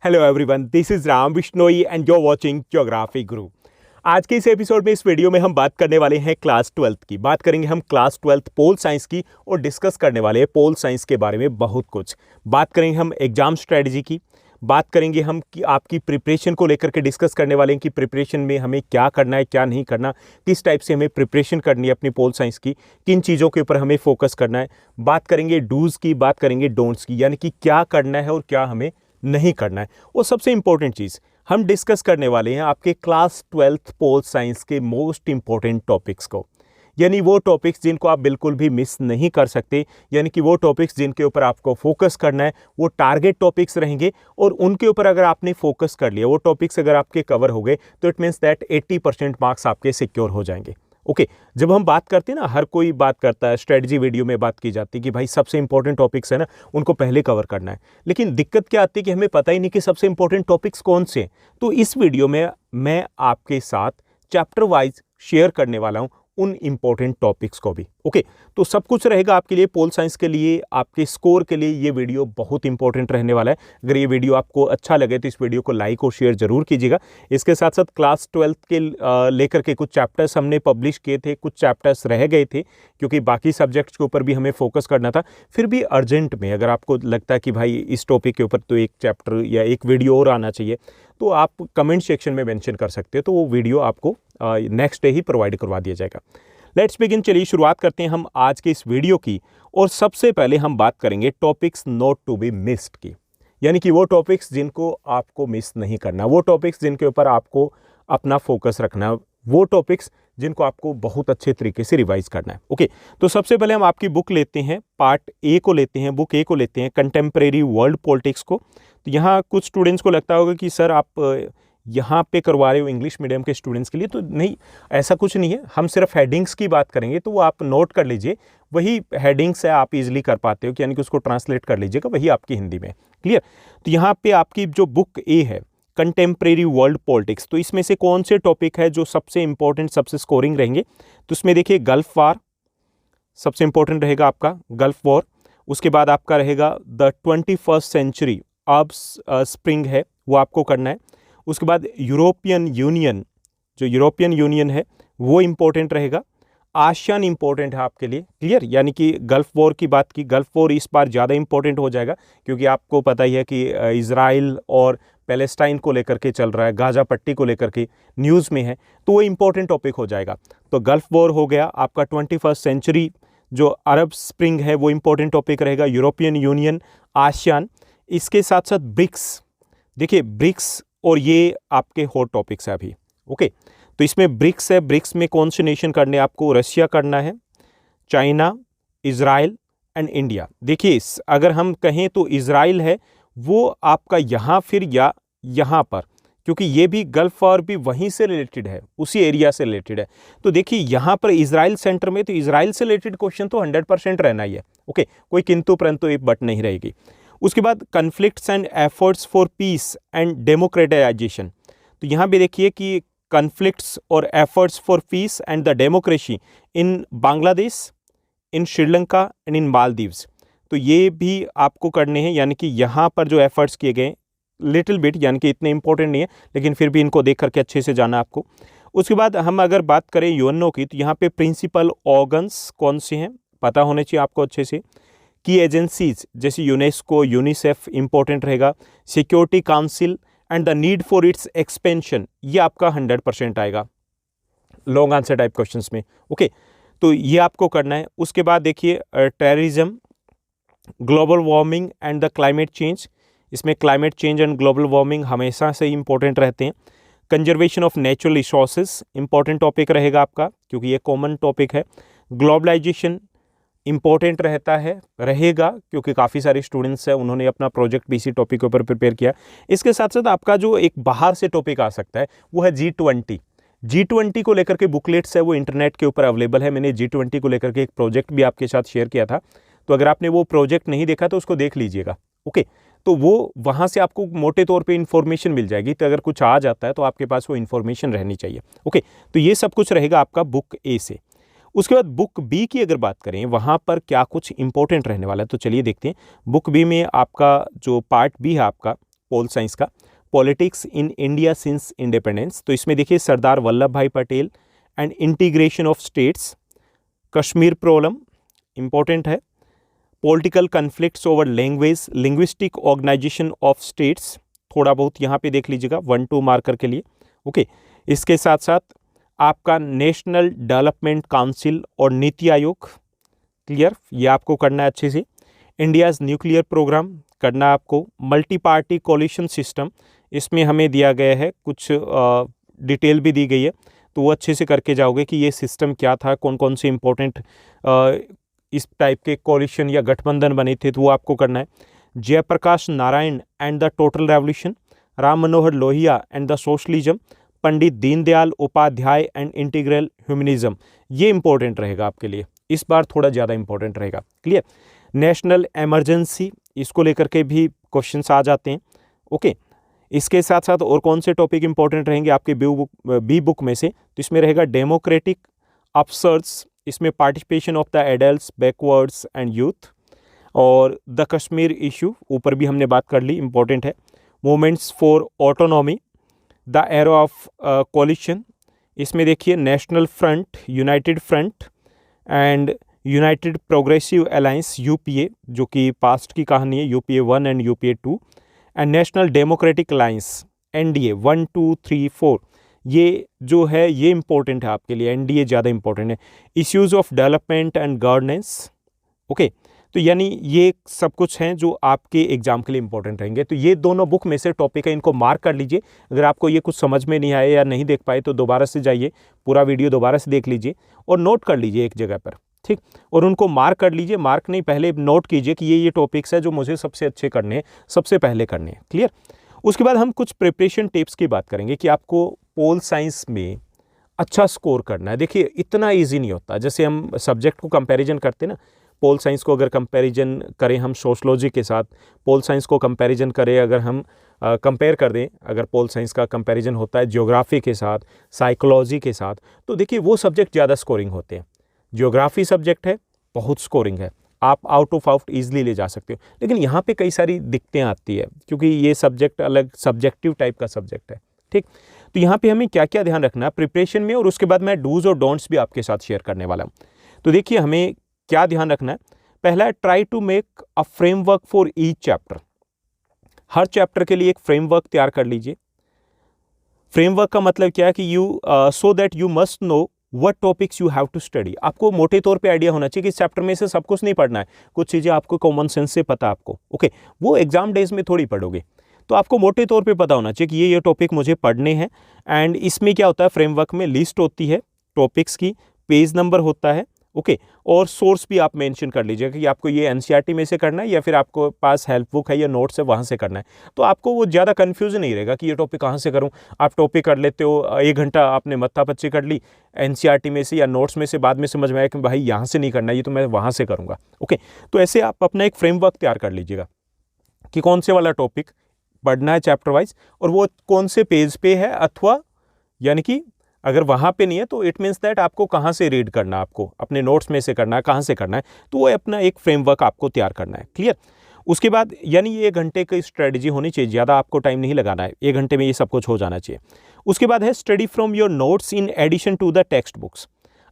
Hello everyone, this is Ram Bishnoi and you are watching geography guru. आज के इस episode में, इस वीडियो में हम बात करने वाले हैं क्लास 12th की। बात करेंगे हम क्लास 12th पोल साइंस की और डिस्कस करने वाले हैं पोल साइंस के बारे में बहुत कुछ। बात करेंगे हम एग्जाम स्ट्रेटजी की, बात करेंगे हम कि आपकी प्रिपरेशन को लेकर के डिस्कस करने वाले हैं कि प्रिपरेशन में हमें क्या करना है, क्या नहीं करना, किस टाइप से हमें प्रिपरेशन करनी है अपनी पोल साइंस की, किन चीज़ों के ऊपर हमें फोकस करना है। बात करेंगे डूज की, बात करेंगे डोंट्स की, यानी कि क्या करना है और क्या हमें नहीं करना है। और सबसे इंपॉर्टेंट चीज़ हम डिस्कस करने वाले हैं आपके क्लास 12th पोल साइंस के मोस्ट इंपॉर्टेंट टॉपिक्स को, यानी वो टॉपिक्स जिनको आप बिल्कुल भी मिस नहीं कर सकते, यानी कि वो टॉपिक्स जिनके ऊपर आपको फोकस करना है, वो टारगेट टॉपिक्स रहेंगे और उनके ऊपर अगर आपने फोकस कर लिया, वो टॉपिक्स अगर आपके कवर हो गए तो इट मीन्स दैट 80% मार्क्स आपके सिक्योर हो जाएंगे। ओके, जब हम बात करते हैं ना, हर कोई बात करता है, स्ट्रेटजी वीडियो में बात की जाती है कि भाई सबसे इंपॉर्टेंट टॉपिक्स है ना, उनको पहले कवर करना है। लेकिन दिक्कत क्या आती है कि हमें पता ही नहीं कि सबसे इंपॉर्टेंट टॉपिक्स कौन से हैं। तो इस वीडियो में मैं आपके साथ चैप्टर वाइज शेयर करने वाला हूं उन इंपॉर्टेंट टॉपिक्स को भी। ओके, तो सब कुछ रहेगा आपके लिए, पोल साइंस के लिए, आपके स्कोर के लिए ये वीडियो बहुत इंपॉर्टेंट रहने वाला है। अगर ये वीडियो आपको अच्छा लगे तो इस वीडियो को लाइक और शेयर जरूर कीजिएगा। इसके साथ साथ क्लास 12th के लेकर के कुछ चैप्टर्स हमने पब्लिश किए थे, कुछ चैप्टर्स रह गए थे क्योंकि बाकी सब्जेक्ट्स के ऊपर भी हमें फोकस करना था। फिर भी अर्जेंट में अगर आपको लगता है कि भाई इस टॉपिक के ऊपर तो एक चैप्टर या एक वीडियो और आना चाहिए, तो आप कमेंट सेक्शन में मेंशन कर सकते हो, तो वो वीडियो आपको नेक्स्ट डे ही प्रोवाइड करवा दिया जाएगा। लेट्स बिगिन, चलिए शुरुआत करते हैं हम आज के इस वीडियो की। और सबसे पहले हम बात करेंगे topics not to be missed की, यानी कि वो टॉपिक्स जिनको आपको मिस नहीं करना, वो टॉपिक्स जिनके ऊपर आपको अपना फोकस रखना, वो टॉपिक्स जिनको आपको बहुत अच्छे तरीके से रिवाइज करना है। ओके, तो सबसे पहले हम आपकी बुक लेते हैं, पार्ट ए को लेते हैं, बुक ए को लेते हैं, कंटेम्प्रेरी वर्ल्ड पॉलिटिक्स को। तो यहाँ कुछ स्टूडेंट्स को लगता होगा कि सर आप यहाँ पे करवा रहे हो इंग्लिश मीडियम के स्टूडेंट्स के लिए, तो नहीं, ऐसा कुछ नहीं है। हम सिर्फ हेडिंग्स की बात करेंगे, तो वो आप नोट कर लीजिए, वही हेडिंग्स है, आप इजीली कर पाते हो, यानी कि उसको ट्रांसलेट कर लीजिएगा, वही आपकी हिंदी में। क्लियर? तो यहाँ पे आपकी जो बुक ए है कंटेम्प्रेरी वर्ल्ड पॉलिटिक्स, तो इसमें से कौन से टॉपिक है जो सबसे इंपॉर्टेंट, सबसे स्कोरिंग रहेंगे? तो उसमें देखिए गल्फ वार सबसे इंपॉर्टेंट रहेगा आपका, गल्फ वॉर। उसके बाद आपका रहेगा द 21st सेंचुरी अब स्प्रिंग है, वो आपको करना है। उसके बाद यूरोपियन यूनियन, जो यूरोपियन यूनियन है वो इंपॉर्टेंट रहेगा। आसियान इंपॉर्टेंट है आपके लिए। क्लियर? यानी कि गल्फ वॉर की बात की, गल्फ वॉर इस बार ज़्यादा इंपॉर्टेंट हो जाएगा क्योंकि आपको पता ही है कि इजराइल और पैलेस्टाइन को लेकर के चल रहा है, गाजा पट्टी को लेकर के न्यूज़ में है, तो वो इंपॉर्टेंट टॉपिक हो जाएगा। तो गल्फ वॉर हो गया आपका, 21st सेंचुरी जो अरब स्प्रिंग है वो इंपॉर्टेंट टॉपिक रहेगा, यूरोपियन यूनियन, आसियान। इसके साथ साथ ब्रिक्स, देखिए ब्रिक्स, और ये आपके हॉट टॉपिक्स है अभी। ओके, तो इसमें ब्रिक्स है, ब्रिक्स में कौन से नेशन करने हैं आपको? रशिया करना है, चाइना, इजराइल एंड इंडिया। देखिए अगर हम कहें तो इजराइल है वो आपका यहाँ, फिर या यहाँ पर, क्योंकि ये भी गल्फ वॉर भी वहीं से रिलेटेड है, उसी एरिया से रिलेटेड है। तो देखिए यहाँ पर इजराइल सेंटर में, तो इजराइल से रिलेटेड क्वेश्चन तो 100% रहना ही है। ओके, कोई किंतु परंतु एक बट नहीं रहेगी। उसके बाद conflicts and efforts for piece and democratisation, तो यहाँ भी देखिए कि कन्फ्लिक्ट्स और efforts for piece and the democracy in Bangladesh, in Sri Lanka and in Maldives, तो ये भी आपको करने हैं। यानी कि यहाँ पर जो एफर्ट्स किए गए लिटिल बिट, यानी कि इतने इंपॉर्टेंट नहीं है, लेकिन फिर भी इनको देख करके अच्छे से जाना आपको। उसके बाद हम अगर बात करें यूएनओ की, तो यहाँ पे प्रिंसिपल ऑर्गन्स कौन से हैं पता होने चाहिए आपको अच्छे से। की एजेंसीज जैसे यूनेस्को, यूनिसेफ इंपॉर्टेंट रहेगा। Security council and the need for its expansion, ये आपका 100% आएगा लॉन्ग आंसर टाइप क्वेश्चंस में। ओके, तो ये आपको करना है। उसके बाद देखिए terrorism, global warming and the climate change, इसमें climate change and global warming हमेशा से इंपॉर्टेंट रहते हैं। Conservation of natural resources important topic रहेगा आपका, क्योंकि ये कॉमन टॉपिक है। ग्लोबलाइजेशन इंपॉर्टेंट रहता है, रहेगा, क्योंकि काफ़ी सारे स्टूडेंट्स हैं, उन्होंने अपना प्रोजेक्ट भी इसी टॉपिक के ऊपर प्रिपेयर किया। इसके साथ साथ आपका जो एक बाहर से टॉपिक आ सकता है वो है G20। G20 को लेकर के बुकलेट्स है वो इंटरनेट के ऊपर अवेलेबल है। मैंने G20 को लेकर के एक प्रोजेक्ट भी आपके साथ शेयर किया था, तो अगर आपने वो प्रोजेक्ट नहीं देखा तो उसको देख लीजिएगा। ओके, तो वो वहाँ से आपको मोटे तौर पे इन्फॉर्मेशन मिल जाएगी, तो अगर कुछ आ जाता है तो आपके पास वो इन्फॉर्मेशन रहनी चाहिए। ओके, तो ये सब कुछ रहेगा आपका बुक ए से। उसके बाद बुक बी की अगर बात करें, वहाँ पर क्या कुछ इंपॉर्टेंट रहने वाला है, तो चलिए देखते हैं। बुक बी में आपका जो पार्ट बी है आपका, पोल साइंस का, politics in India since independence. तो इसमें देखिए Sardar Vallabhbhai Patel and integration of states, Kashmir problem important है, political conflicts over language, linguistic organization of states, थोड़ा बहुत यहाँ पे देख लीजिएगा 1-2 मार्कर के लिए। ओके, इसके साथ साथ आपका नेशनल डेवलपमेंट काउंसिल और नीति आयोग, क्लियर, ये आपको करना है अच्छे से। इंडियाज़ न्यूक्लियर प्रोग्राम करना है आपको। मल्टी पार्टी कोलिशन सिस्टम, इसमें हमें दिया गया है कुछ डिटेल भी दी गई है, तो वो अच्छे से करके जाओगे कि ये सिस्टम क्या था, कौन कौन से इंपॉर्टेंट इस टाइप के कोलिशन या गठबंधन बने थे, तो वो आपको करना है। Jayaprakash Narayan and the total revolution, Ram Manohar Lohia and the socialism, Pandit Deendayal Upadhyaya and integral humanism, ये इंपॉर्टेंट रहेगा आपके लिए, इस बार थोड़ा ज़्यादा इंपॉर्टेंट रहेगा। क्लियर। नेशनल इमरजेंसी, इसको लेकर के भी क्वेश्चंस आ जाते हैं। ओके, इसके साथ साथ और कौन से टॉपिक इंपॉर्टेंट रहेंगे आपके बी बुक में से, तो इसमें रहेगा डेमोक्रेटिक अपसर्ट्स, इसमें participation of the adults, backwards and youth, और द कश्मीर इशू ऊपर भी हमने बात कर ली, इंपॉर्टेंट है। Movements for autonomy, the era of coalition, इसमें देखिए national front, united front and united progressive alliance UPA, जो कि पास्ट की कहानी है, UPA 1 and UPA 2, and national democratic alliance NDA 1, 2, 3, 4, ये जो है ये इंपॉर्टेंट है आपके लिए, एनडीए ज़्यादा इंपॉर्टेंट है। Issues of development and governance, okay, तो यानी ये सब कुछ हैं जो आपके एग्जाम के लिए इंपॉर्टेंट रहेंगे। तो ये दोनों बुक में से टॉपिक है, इनको मार्क कर लीजिए। अगर आपको ये कुछ समझ में नहीं आया या नहीं देख पाए तो दोबारा से जाइए, पूरा वीडियो दोबारा से देख लीजिए और नोट कर लीजिए एक जगह पर, ठीक, और उनको मार्क कर लीजिए। मार्क नहीं, पहले नोट कीजिए कि ये टॉपिक्स है जो मुझे सबसे अच्छे करने हैं, सबसे पहले करने हैं। क्लियर। उसके बाद हम कुछ प्रिपरेशन टिप्स की बात करेंगे कि आपको पोल साइंस में अच्छा स्कोर करना है। देखिए इतना ईजी नहीं होता, जैसे हम सब्जेक्ट को कंपैरिजन करते हैं ना, पोल साइंस को अगर कंपैरिजन करें हम सोशलॉजी के साथ, पोल साइंस को कंपैरिजन करें अगर हम कंपेयर कर दें, अगर पोल साइंस का कंपैरिजन होता है ज्योग्राफी के साथ, साइकोलॉजी के साथ, तो देखिए वो सब्जेक्ट ज़्यादा स्कोरिंग होते हैं। ज्योग्राफी सब्जेक्ट है, बहुत स्कोरिंग है, आप आउट ऑफ आउट ईजिली ले जा सकते हो, लेकिन यहाँ पे कई सारी दिक्कतें आती है क्योंकि ये सब्जेक्ट अलग सब्जेक्टिव टाइप का सब्जेक्ट है। ठीक, तो यहाँ पे हमें क्या क्या ध्यान रखना है प्रिपरेशन में, और उसके बाद मैं डूज और डोंट्स भी आपके साथ शेयर करने वाला हूँ। तो देखिए हमें क्या ध्यान रखना है। पहला है try to make a framework for each chapter. हर चैप्टर के लिए एक फ्रेमवर्क तैयार कर लीजिए। फ्रेमवर्क का मतलब क्या है कि you so that you must know what topics you have to study. आपको मोटे तौर पे आइडिया होना चाहिए कि इस चैप्टर में से सब कुछ नहीं पढ़ना है, कुछ चीज़ें आपको कॉमन सेंस से पता आपको, ओके, वो एग्जाम डेज में थोड़ी पढ़ोगे, तो आपको मोटे तौर पे पता होना चाहिए कि ये टॉपिक मुझे पढ़ने हैं। एंड इसमें क्या होता है, फ्रेमवर्क में लिस्ट होती है टॉपिक्स की, पेज नंबर होता है, ओके, और सोर्स भी आप मेंशन कर लीजिएगा कि आपको ये एनसीईआरटी में से करना है या फिर आपको पास हेल्प बुक है या नोट्स है वहाँ से करना है, तो आपको वो ज़्यादा कन्फ्यूजन नहीं रहेगा कि ये टॉपिक कहाँ से करूँ। आप टॉपिक कर लेते हो, 1 घंटा आपने मत्थापच्ची कर ली एनसीईआरटी में से या नोट्स में से, बाद में समझ में आया कि भाई यहाँ से नहीं करना, ये तो मैं वहाँ से करूँगा, ओके। तो ऐसे आप अपना एक फ्रेमवर्क तैयार कर लीजिएगा कि कौन से वाला टॉपिक पढ़ना है चैप्टर वाइज, और वो कौन से पेज पे है, अथवा यानी कि अगर वहाँ पे नहीं है तो इट मीन्स दैट आपको कहाँ से रीड करना है, आपको अपने नोट्स में से करना है, कहाँ से करना है, तो वो अपना एक फ्रेमवर्क आपको तैयार करना है। क्लियर। उसके बाद यानी ये 1 घंटे की स्ट्रेटजी होनी चाहिए, ज़्यादा आपको टाइम नहीं लगाना है, 1 घंटे में ये सब कुछ हो जाना चाहिए। उसके बाद है study from your notes in addition to the textbooks.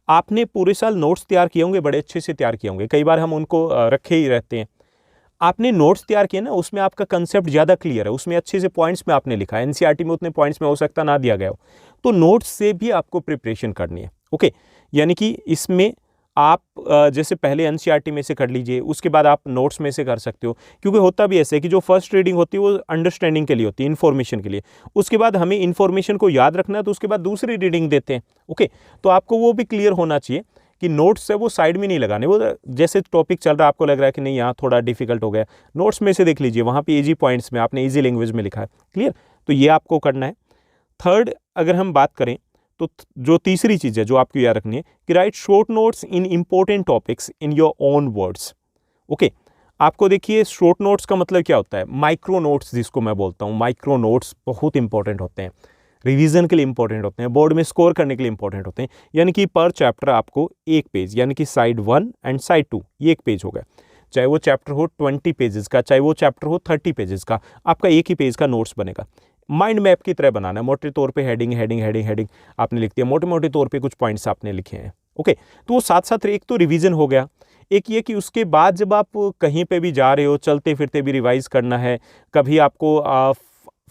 आपने पूरे साल नोट्स तैयार किए होंगे, बड़े अच्छे से तैयार किए होंगे, कई बार हम उनको रखे ही रहते हैं। आपने नोट्स तैयार किए ना, उसमें आपका कंसेप्ट ज़्यादा क्लियर है, उसमें अच्छे से पॉइंट्स में आपने लिखा है, एनसीईआरटी में उतने पॉइंट्स में हो सकता ना दिया गया हो, तो नोट्स से भी आपको प्रिपरेशन करनी है, ओके। यानी कि इसमें आप जैसे पहले एनसीईआरटी में से कर लीजिए, उसके बाद आप नोट्स में से कर सकते हो, क्योंकि होता भी ऐसे है कि जो फर्स्ट रीडिंग होती है वो अंडरस्टैंडिंग के लिए होती है, इन्फॉर्मेशन के लिए, उसके बाद हमें इन्फॉर्मेशन को याद रखना है, तो उसके बाद दूसरी रीडिंग देते हैं, ओके। तो आपको वो भी क्लियर होना चाहिए कि नोट्स है वो साइड में नहीं लगाने, वो जैसे टॉपिक चल रहा है आपको लग रहा है कि नहीं यहाँ थोड़ा डिफिकल्ट हो गया, नोट्स में से देख लीजिए, वहाँ पे इजी पॉइंट्स में आपने इजी लैंग्वेज में लिखा है। क्लियर। तो ये आपको करना है। थर्ड अगर हम बात करें तो जो तीसरी चीज़ है जो आपको याद रखनी है कि right short notes in important topics in your own words, okay. आपको देखिए शॉर्ट नोट्स का मतलब क्या होता है, माइक्रो नोट्स जिसको मैं बोलता हूँ, माइक्रो नोट्स बहुत इंपॉर्टेंट होते हैं, रिवीजन के लिए इंपॉर्टेंट होते हैं, बोर्ड में स्कोर करने के लिए इंपॉर्टेंट होते हैं। यानी कि पर चैप्टर आपको 1 पेज, यानी कि साइड 1 एंड साइड 2, ये 1 पेज हो गया। चाहे वो चैप्टर हो 20 पेजेस का, चाहे वो चैप्टर हो 30 पेजेस का, आपका एक ही पेज का नोट्स बनेगा। माइंड मैप की तरह बनाना है, मोटे तौर पे हेडिंग हेडिंग हेडिंग हेडिंग आपने लिख दिया, मोटे मोटे तौर पे कुछ पॉइंट्स आपने लिखे हैं। ओके, तो वो साथ साथ एक तो रिवीजन हो गया, एक ये कि उसके बाद जब आप कहीं पे भी जा रहे हो, चलते फिरते भी रिवाइज करना है, कभी आपको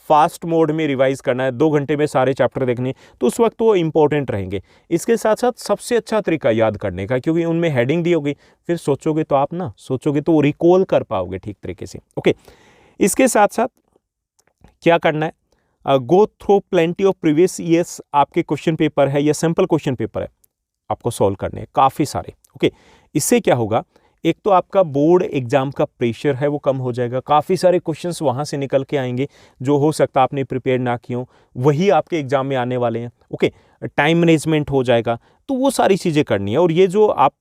फास्ट मोड में रिवाइज करना है, 2 घंटे में सारे चैप्टर देखने, तो उस वक्त वो इंपॉर्टेंट रहेंगे। इसके साथ साथ सबसे अच्छा तरीका याद करने का, क्योंकि उनमें हेडिंग दी होगी, फिर सोचोगे तो आप ना सोचोगे तो रिकॉल कर पाओगे ठीक तरीके से। ओके, इसके साथ साथ क्या करना है, go through plenty of previous years आपके क्वेश्चन पेपर है या सिंपल क्वेश्चन पेपर है, आपको सॉल्व करने हैं काफ़ी सारे। ओके, इससे क्या होगा, एक तो आपका बोर्ड एग्जाम का प्रेशर है वो कम हो जाएगा, काफ़ी सारे क्वेश्चंस वहाँ से निकल के आएंगे जो हो सकता है आपने प्रिपेयर ना किए हों, वही आपके एग्जाम में आने वाले हैं। ओके, टाइम मैनेजमेंट हो जाएगा, तो वो सारी चीज़ें करनी है। और ये जो आप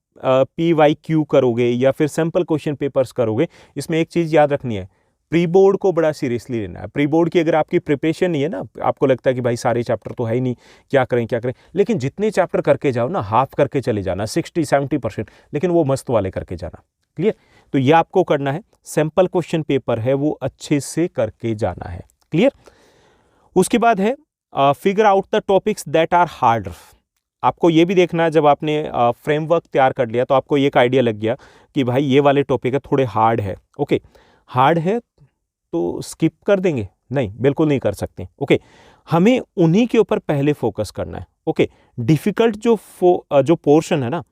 PYQ करोगे या फिर सिंपल क्वेश्चन पेपर्स करोगे, इसमें एक चीज़ याद रखनी है, प्री बोर्ड को बड़ा सीरियसली लेना है। प्री बोर्ड की अगर आपकी प्रिपरेशन नहीं है ना, आपको लगता है कि भाई सारे चैप्टर तो है ही नहीं, क्या करें, लेकिन जितने चैप्टर करके जाओ ना, हाफ करके चले जाना, 60-70%, लेकिन वो मस्त वाले करके जाना। क्लियर, तो ये आपको करना है। सिंपल क्वेश्चन पेपर है वो अच्छे से करके जाना है। क्लियर, उसके बाद है figure out the topics that are harder. आपको ये भी देखना है, जब आपने फ्रेमवर्क तैयार कर लिया तो आपको एक आइडिया लग गया कि भाई ये वाले टॉपिक है थोड़े हार्ड है। ओके, हार्ड है तो स्किप कर देंगे? नहीं, बिल्कुल नहीं कर सकते। ओके, हमें उन्हीं के ऊपर पहले फोकस करना है। ओके, डिफिकल्ट जो पोर्शन है ना,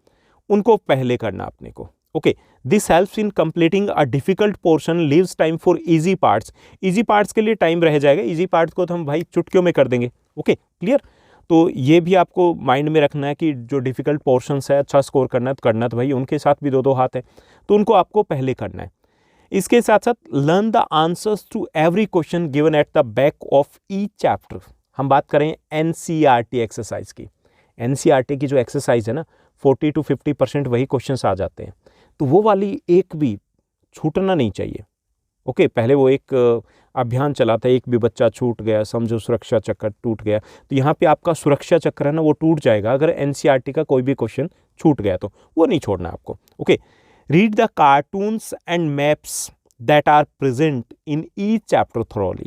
उनको पहले करना अपने को। Okay, this helps in completing a difficult portion, leaves time for easy parts. Easy parts के लिए टाइम रह जाएगा, इजी पार्ट्स को तो हम भाई चुटकियों में कर देंगे। ओके, क्लियर, तो ये भी आपको माइंड में रखना है कि जो डिफिकल्ट पोर्शंस है, अच्छा स्कोर करना तो भाई उनके साथ भी 2-2 हाथ है, तो उनको आपको पहले करना है। इसके साथ साथ learn the answers to every question given at the back of each chapter. हम बात करें NCERT एक्सरसाइज की, NCERT की जो एक्सरसाइज है ना, 40-50% वही क्वेश्चंस आ जाते हैं, तो वो वाली एक भी छूटना नहीं चाहिए। ओके, पहले वो एक अभियान चला था, एक भी बच्चा छूट गया, समझो सुरक्षा चक्र टूट गया, तो यहाँ पे आपका सुरक्षा चक्र है ना वो टूट जाएगा अगर NCERT का कोई भी क्वेश्चन छूट गया, तो वो नहीं छोड़ना आपको। Okay, read the cartoons and maps that are present in each chapter thoroughly।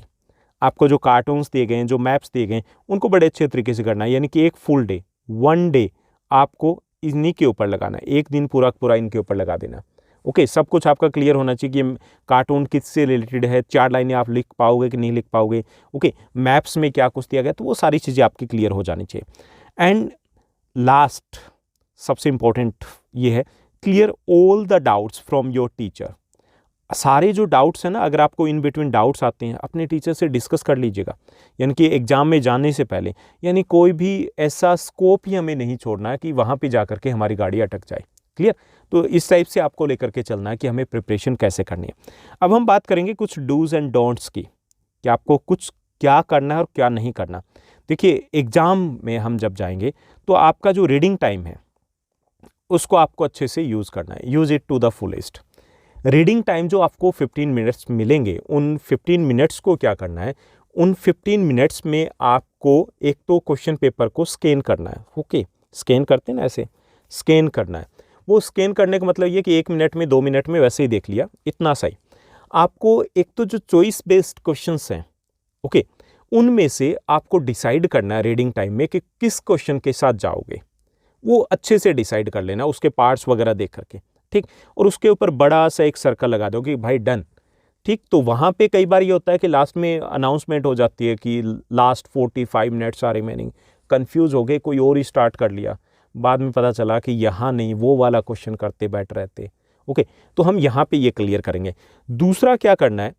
आपको जो कार्टून्स दिए गए हैं, जो मैप्स दिए गए हैं, उनको बड़े अच्छे तरीके से करना है, यानी कि एक फुल डे, 1 डे आपको इन्हीं के ऊपर लगाना है, एक दिन पूरा पूरा इनके ऊपर लगा देना। ओके, सब कुछ आपका क्लियर होना चाहिए कि कार्टून किससे रिलेटेड है, 4 लाइनें आप लिख पाओगे कि नहीं लिख पाओगे। ओके, मैप्स में क्या कुछ दिया गया, तो वो सारी चीज़ें आपकी क्लियर हो जानी चाहिए। एंड लास्ट सबसे इंपॉर्टेंट ये है, clear all the doubts from your teacher. सारे जो डाउट्स हैं ना, अगर आपको इन बिटवीन डाउट्स आते हैं, अपने टीचर से डिस्कस कर लीजिएगा, यानी कि एग्जाम में जाने से पहले, यानी कोई भी ऐसा स्कोप ही हमें नहीं छोड़ना है कि वहाँ पे जा करके हमारी गाड़ी अटक जाए। क्लियर, तो इस टाइप से आपको लेकर के चलना है कि हमें प्रिपरेशन कैसे करनी है। अब हम बात करेंगे कुछ डूज एंड डोंट्स की, कि आपको कुछ क्या करना है और क्या नहीं करना। देखिए, एग्जाम में हम जब जाएंगे तो आपका जो रीडिंग टाइम है उसको आपको अच्छे से यूज़ करना है, use it to the fullest. Reading time जो आपको 15 मिनट्स मिलेंगे, उन 15 मिनट्स को क्या करना है, उन 15 मिनट्स में आपको एक तो क्वेश्चन पेपर को स्कैन करना है। ओके, स्कैन करते हैं ना, ऐसे स्कैन करना है। वो स्कैन करने का मतलब ये कि 1 मिनट में 2 मिनट में वैसे ही देख लिया, इतना सही। आपको एक तो जो चॉइस बेस्ड क्वेश्चंस हैं, ओके, उनमें से आपको डिसाइड करना है रीडिंग टाइम में कि किस क्वेश्चन के साथ जाओगे, वो अच्छे से डिसाइड कर लेना, उसके पार्ट्स वगैरह देख करके, ठीक, और उसके ऊपर बड़ा सा एक सर्कल लगा दो कि भाई डन। ठीक, तो वहाँ पे कई बार ये होता है कि लास्ट में अनाउंसमेंट हो जाती है कि last 45 minutes are remaining, confuse हो गए, कोई और ही स्टार्ट कर लिया, बाद में पता चला कि यहाँ नहीं, वो वाला क्वेश्चन करते बैठ रहते। ओके, तो हम यहाँ पे ये क्लियर करेंगे। दूसरा क्या करना है,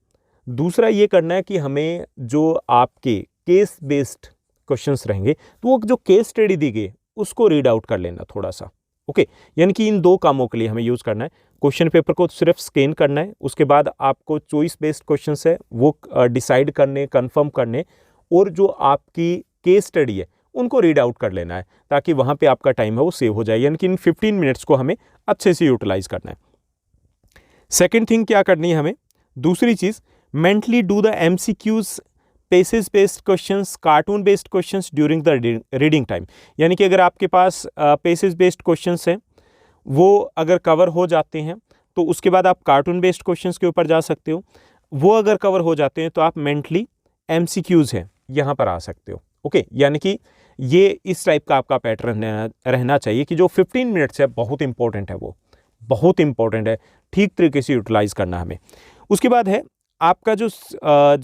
दूसरा ये करना है कि हमें जो आपके केस बेस्ड क्वेश्चंस रहेंगे, तो वो जो केस स्टडी दी गई उसको रीड आउट कर लेना थोड़ा सा। ओके, यानी कि इन 2 कामों के लिए हमें यूज़ करना है। क्वेश्चन पेपर को सिर्फ स्कैन करना है, उसके बाद आपको चॉइस बेस्ड क्वेश्चंस है वो डिसाइड करने, कंफर्म करने, और जो आपकी केस स्टडी है उनको रीड आउट कर लेना है, ताकि वहाँ पे आपका टाइम है वो सेव हो जाए। यानी कि इन 15 मिनट्स को हमें अच्छे से यूटिलाइज करना है। सेकेंड थिंग क्या करनी है हमें, दूसरी चीज़, mentally do the MCQs, passages based questions, cartoon based questions during the reading time. यानी कि अगर आपके पास पेसेस बेस्ड क्वेश्चंस हैं, वो अगर कवर हो जाते हैं तो उसके बाद आप कार्टून बेस्ड क्वेश्चंस के ऊपर जा सकते हो। वो अगर कवर हो जाते हैं तो आप मेंटली MCQs है यहाँ पर आ सकते हो। ओके, यानी कि ये इस टाइप का आपका पैटर्न रहना चाहिए कि जो 15 मिनट्स है बहुत इंपॉर्टेंट है, वो बहुत इंपॉर्टेंट है, ठीक तरीके से यूटिलाइज करना हमें। उसके बाद है आपका जो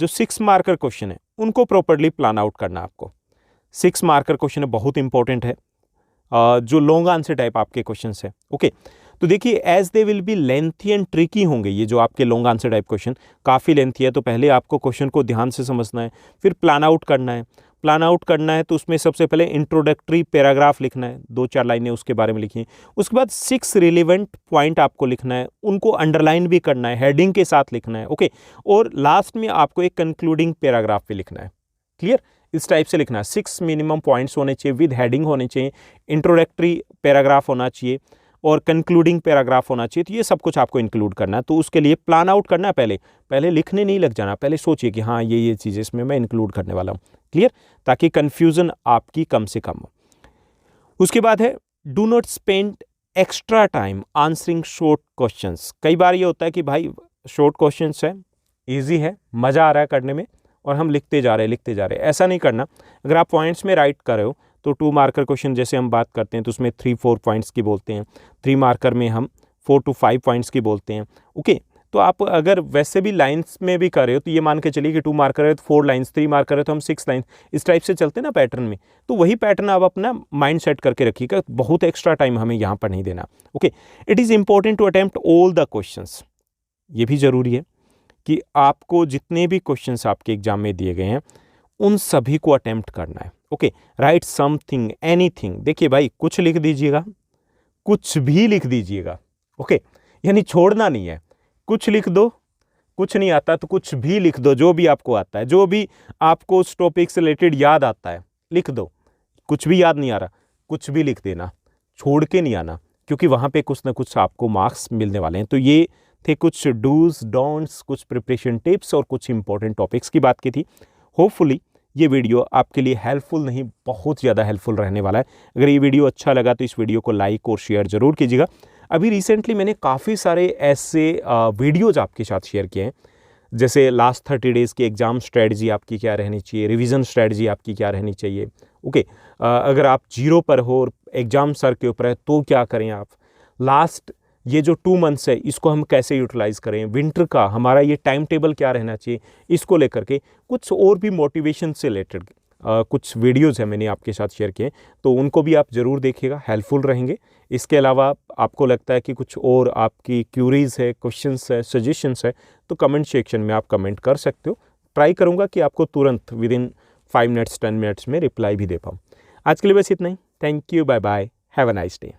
6 मार्कर क्वेश्चन है उनको प्रॉपरली प्लान आउट करना आपको। 6 मार्कर क्वेश्चन है बहुत इंपॉर्टेंट है, जो लॉन्ग आंसर टाइप आपके क्वेश्चन है। ओके, तो देखिए as they will be lengthy and tricky होंगे ये जो आपके लॉन्ग आंसर टाइप क्वेश्चन, काफ़ी लेंथी है, तो पहले आपको क्वेश्चन को ध्यान से समझना है, फिर प्लान आउट करना है। प्लान आउट करना है तो उसमें सबसे पहले इंट्रोडक्टरी पैराग्राफ लिखना है, 2-4 लाइनें उसके बारे में लिखी। उसके बाद 6 रिलेवेंट पॉइंट आपको लिखना है, उनको अंडरलाइन भी करना है, हेडिंग के साथ लिखना है। ओके, और लास्ट में आपको एक कंक्लूडिंग पैराग्राफ भी लिखना है। क्लियर, इस टाइप से लिखना है। 6 मिनिमम पॉइंट्स होने चाहिए, विद हेडिंग होने चाहिए, इंट्रोडक्टरी पैराग्राफ होना चाहिए और कंक्लूडिंग पैराग्राफ होना चाहिए। तो ये सब कुछ आपको इंक्लूड करना है। तो उसके लिए प्लान आउट करना है, पहले लिखने नहीं लग जाना, पहले सोचिए कि हाँ ये चीज़ें इसमें मैं इंक्लूड करने वाला हूँ। क्लियर, ताकि कन्फ्यूज़न आपकी कम से कम हो। उसके बाद है do not spend extra time answering short questions. कई बार ये होता है कि भाई शॉर्ट क्वेश्चंस है, ईजी है, मज़ा आ रहा है करने में और हम लिखते जा रहे हैं। ऐसा नहीं करना। अगर आप पॉइंट्स में राइट कर रहे हो तो 2 मार्कर क्वेश्चन जैसे हम बात करते हैं तो उसमें 3-4 पॉइंट्स की बोलते हैं, 3 मार्कर में हम 4 to 5 पॉइंट्स की बोलते हैं। ओके, तो आप अगर वैसे भी लाइंस में भी कर रहे हो तो ये मान के चलिए कि 2 मार्कर है तो 4 लाइंस, 3 मार्कर है तो हम 6 लाइंस, इस टाइप से चलते हैं ना पैटर्न में। तो वही पैटर्न आप अपना माइंड सेट करके रखिएगा, बहुत एक्स्ट्रा टाइम हमें यहाँ पर नहीं देना। Okay, it is important to attempt all the questions. ये भी ज़रूरी है कि आपको जितने भी क्वेश्चंस आपके एग्जाम में दिए गए हैं उन सभी को अटेम्प्ट करना है। Okay, right something, anything. देखिए भाई, कुछ लिख दीजिएगा, कुछ भी लिख दीजिएगा। ओके, यानी छोड़ना नहीं है, कुछ लिख दो, कुछ नहीं आता तो कुछ भी लिख दो, जो भी आपको आता है, जो भी आपको उस टॉपिक से रिलेटेड याद आता है लिख दो। कुछ भी याद नहीं आ रहा, कुछ भी लिख देना, छोड़ के नहीं आना, क्योंकि वहाँ पे कुछ ना कुछ आपको मार्क्स मिलने वाले हैं। तो ये थे कुछ डूज डोंट्स, कुछ प्रिपरेशन टिप्स और कुछ इंपॉर्टेंट टॉपिक्स की बात की थी। होपफुली ये वीडियो आपके लिए हेल्पफुल नहीं, बहुत ज़्यादा हेल्पफुल रहने वाला है। अगर ये वीडियो अच्छा लगा तो इस वीडियो को लाइक और शेयर ज़रूर कीजिएगा। अभी रिसेंटली मैंने काफ़ी सारे ऐसे वीडियोज़ आपके साथ शेयर किए हैं, जैसे लास्ट 30 डेज़ की एग्ज़ाम स्ट्रेटजी आपकी क्या रहनी चाहिए, रिवीजन स्ट्रेटजी आपकी क्या रहनी चाहिए। ओके, अगर आप 0 पर हो और एग्ज़ाम सर के ऊपर है तो क्या करें आप, लास्ट ये जो 2 मंथ्स है इसको हम कैसे यूटिलाइज़ करें, विंटर का हमारा ये टाइम टेबल क्या रहना चाहिए, इसको लेकर के कुछ और भी मोटिवेशन से रिलेटेड कुछ वीडियोज़ हैं मैंने आपके साथ शेयर किए, तो उनको भी आप ज़रूर देखिएगा, हेल्पफुल रहेंगे। इसके अलावा आपको लगता है कि कुछ और आपकी क्यूरीज़ है, क्वेश्चंस है, सजेशंस है, तो कमेंट सेक्शन में आप कमेंट कर सकते हो। ट्राई करूँगा कि आपको तुरंत विदिन 5 मिनट्स 10 मिनट्स में रिप्लाई भी दे पाऊँ। आज के लिए बस इतना ही। Thank you, bye bye, have a nice day.